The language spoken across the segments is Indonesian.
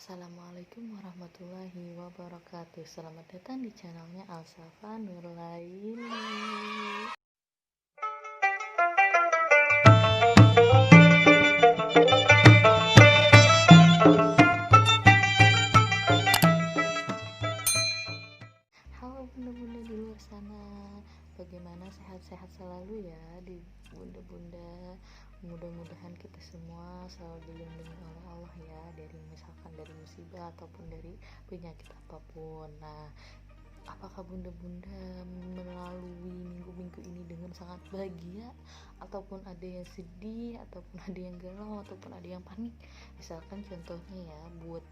Assalamualaikum warahmatullahi wabarakatuh. Selamat datang di channelnya Alsafa Nurlaini. Halo bunda-bunda di luar sana, bagaimana, sehat-sehat selalu ya di bunda-bunda. Mudah-mudahan kita semua selalu dilindungi oleh Allah ya, dari misalkan dari musibah ataupun dari penyakit apapun. Nah, apakah bunda-bunda melalui minggu-minggu ini dengan sangat bahagia, ataupun ada yang sedih, ataupun ada yang galau, ataupun ada yang panik? Misalkan contohnya ya, buat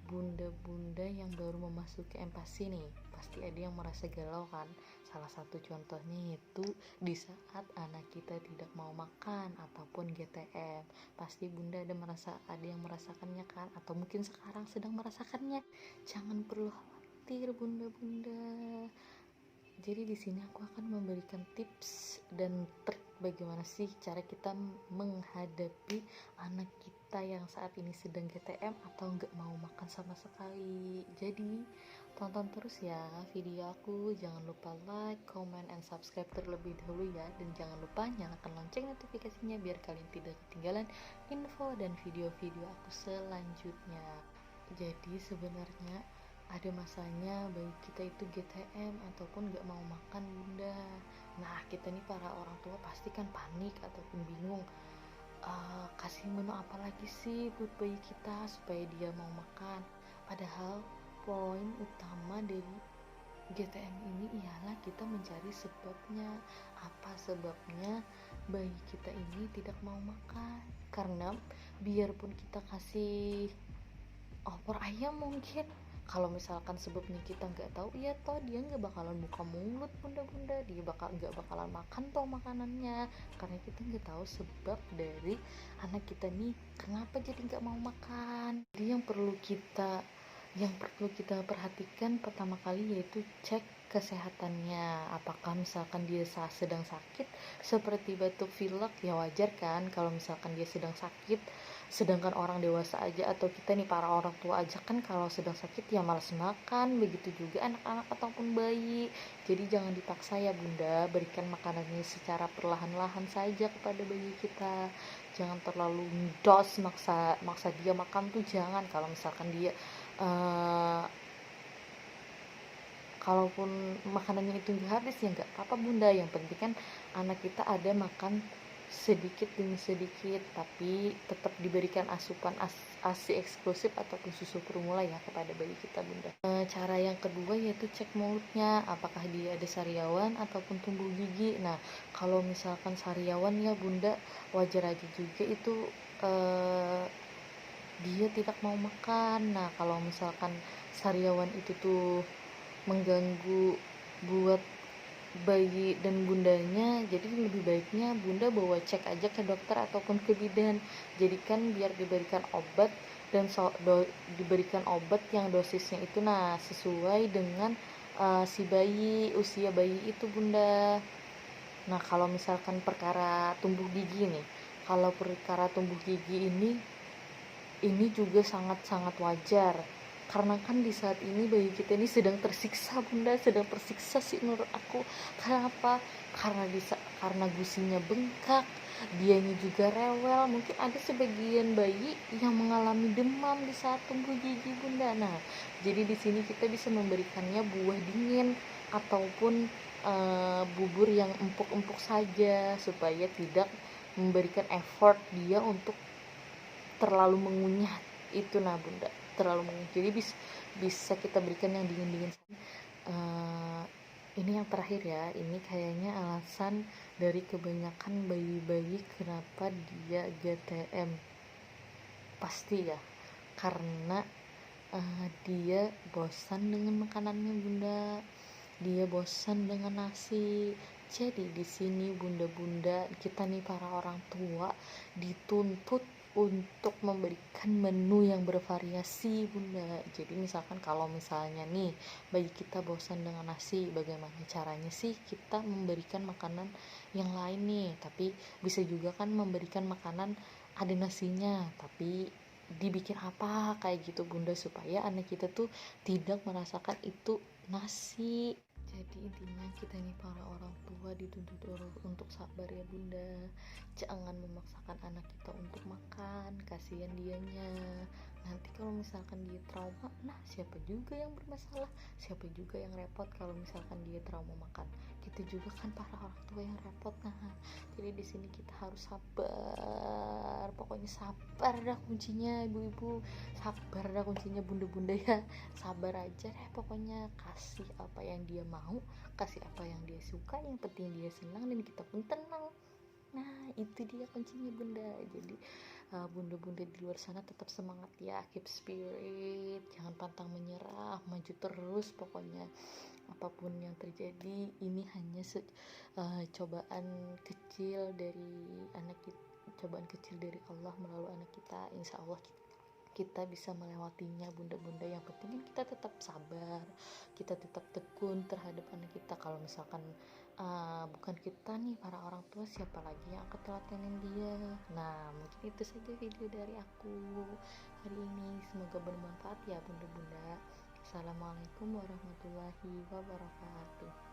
bunda-bunda yang baru memasuki empati nih, pasti ada yang merasa galau kan. Salah satu contohnya yaitu di saat anak kita tidak mau makan ataupun GTM, pasti bunda ada yang merasakannya kan, atau mungkin sekarang sedang merasakannya. Jangan perlu khawatir bunda-bunda. Jadi di sini aku akan memberikan tips dan trik bagaimana sih cara kita menghadapi anak kita yang saat ini sedang GTM atau nggak mau makan sama sekali. Jadi tonton terus ya video aku, jangan lupa like, comment, and subscribe terlebih dahulu ya, dan jangan lupa nyalakan lonceng notifikasinya biar kalian tidak ketinggalan info dan video-video aku selanjutnya. Jadi sebenarnya ada masanya bayi kita itu GTM ataupun gak mau makan bunda. Nah, kita nih para orang tua pasti kan panik ataupun bingung, kasih menu apa lagi sih buat bayi kita supaya dia mau makan. Padahal poin utama dari GTM ini ialah kita mencari sebabnya. Apa sebabnya bayi kita ini tidak mau makan? Karena biarpun kita kasih opor ayam, mungkin kalau misalkan sebabnya kita nggak tahu, ya toh dia nggak bakalan buka mulut bunda-bunda, dia nggak bakalan makan toh makanannya, karena kita nggak tahu sebab dari anak kita nih kenapa jadi nggak mau makan. Jadi yang perlu kita perhatikan pertama kali yaitu cek kesehatannya. Apakah misalkan dia sedang sakit seperti batuk pilek, ya wajar kan kalau misalkan dia sedang sakit. Sedangkan orang dewasa aja atau kita nih para orang tua aja kan kalau sedang sakit ya malas makan, begitu juga anak-anak ataupun bayi. Jadi jangan dipaksa ya bunda, berikan makanannya secara perlahan-lahan saja kepada bayi kita. Jangan terlalu dos, maksa dia makan tuh jangan. Kalau misalkan dia kalaupun makanannya itu nggak habis ya nggak apa-apa bunda, yang penting kan anak kita ada makan sedikit demi sedikit, tapi tetap diberikan asupan ASI eksklusif ataupun susu formula ya kepada bayi kita bunda. Cara yang kedua yaitu cek mulutnya, apakah dia ada sariawan ataupun tumbuh gigi. Nah, kalau misalkan sariawan ya bunda, wajar aja juga itu dia tidak mau makan. Nah, kalau misalkan sariawan itu tuh mengganggu buat bayi dan bundanya, jadi lebih baiknya bunda bawa cek aja ke dokter ataupun ke bidan. Jadi kan biar diberikan obat dan diberikan obat yang dosisnya itu nah sesuai dengan si bayi, usia bayi itu bunda. Nah, kalau misalkan perkara tumbuh gigi nih, kalau perkara tumbuh gigi ini juga sangat-sangat wajar, karena kan di saat ini bayi kita ini sedang tersiksa bunda, sedang tersiksa sih menurut aku. Kenapa? Karena gusinya bengkak, dianya juga rewel. Mungkin ada sebagian bayi yang mengalami demam di saat tumbuh gigi bunda. Nah, jadi di sini kita bisa memberikannya buah dingin ataupun bubur yang empuk-empuk saja, supaya tidak memberikan effort dia untuk terlalu mengunyah itu. Nah bunda, terlalu mengunyah, jadi bisa kita berikan yang dingin-dingin. Ini yang terakhir ya, ini kayaknya alasan dari kebanyakan bayi-bayi kenapa dia GTM, pasti ya karena dia bosan dengan makanannya bunda, dia bosan dengan nasi. Jadi di sini bunda-bunda kita nih para orang tua dituntut untuk memberikan menu yang bervariasi bunda. Jadi misalkan kalau misalnya nih bayi kita bosan dengan nasi, bagaimana caranya sih kita memberikan makanan yang lain nih, tapi bisa juga kan memberikan makanan ada nasinya tapi dibikin apa kayak gitu bunda, supaya anak kita tuh tidak merasakan itu nasi. Jadi intinya kita nih para orang tua dituntut untuk sabar ya bunda, jangan memaksakan anak kita untuk makan, kasihan dianya. Nanti kalau misalkan dia trauma, nah siapa juga yang bermasalah, siapa juga yang repot kalau misalkan dia trauma makan, kita juga kan para orang tua yang repot. Nah jadi di sini kita harus sabar, pokoknya sabar dah kuncinya ibu-ibu, sabar dah kuncinya bunda-bunda ya, sabar aja deh pokoknya, kasih apa yang dia mau, kasih apa yang dia suka, yang penting dia senang dan kita pun tenang. Nah itu dia kuncinya bunda. Jadi bunda-bunda di luar sana tetap semangat ya, keep spirit, jangan pantang menyerah, maju terus pokoknya. Apapun yang terjadi, ini hanya cobaan kecil dari anak kita, cobaan kecil dari Allah melalui anak kita. Insya Allah kita bisa melewatinya bunda-bunda. Yang penting kan kita tetap sabar, kita tetap tekun terhadap anak kita. Kalau misalkan bukan kita nih para orang tua, siapa lagi yang akan telatenin dia. Nah mungkin itu saja video dari aku hari ini, semoga bermanfaat ya bunda-bunda. Assalamualaikum warahmatullahi wabarakatuh.